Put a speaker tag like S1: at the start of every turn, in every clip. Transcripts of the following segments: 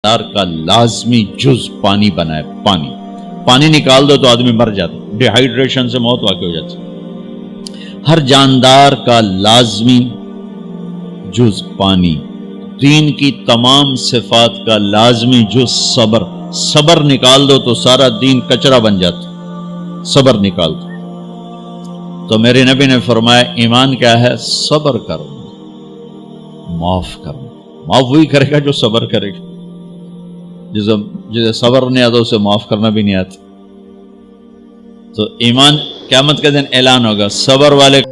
S1: का लाजमी जुज पानी बनाए। पानी पानी निकाल दो तो आदमी मर जाता, डिहाइड्रेशन से मौत वाक़ई हो जाती। हर जानदार का लाजमी जुज पानी। दीन की तमाम सिफात का लाजमी जुज सब्र। सब्र निकाल दो तो सारा दीन कचरा बन जाता। सब्र निकाल दो तो मेरे नबी ने फरमाया ईमान क्या है? सब्र करो, माफ करो। माफ वही करेगा जो सब्र करेगा। जिसे सब्र नहीं आता उसे माफ करना भी नहीं आता। तो ईमान क़यामत के दिन ऐलान होगा, सब्र वाले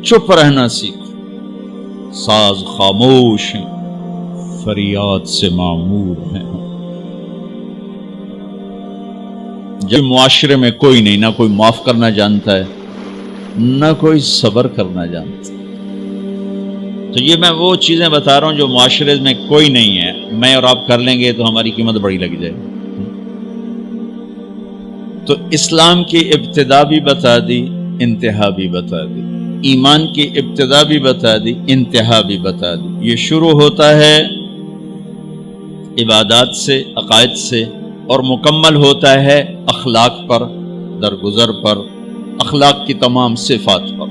S1: चुप रहना सीखो। साज खामोश हैं, फरियाद से मामूर हैं। जब मुआशरे में कोई नहीं, ना कोई माफ करना जानता है, ना कोई सब्र करना जानता है। तो ये मैं वो चीजें बता रहा हूं जो मुआशरे में कोई नहीं है, मैं और आप कर लेंगे तो हमारी कीमत बड़ी लग जाएगी। तो इस्लाम की इब्तिदा भी बता दी, इंतहा भी बता दी। ईमान की इब्तिदा भी बता दी, इंतहा भी बता दी। ये शुरू होता है इबादत से, अकायद से, और मुकम्मल होता है अखलाक पर, दरगुजर पर, अखलाक की तमाम सिफात पर।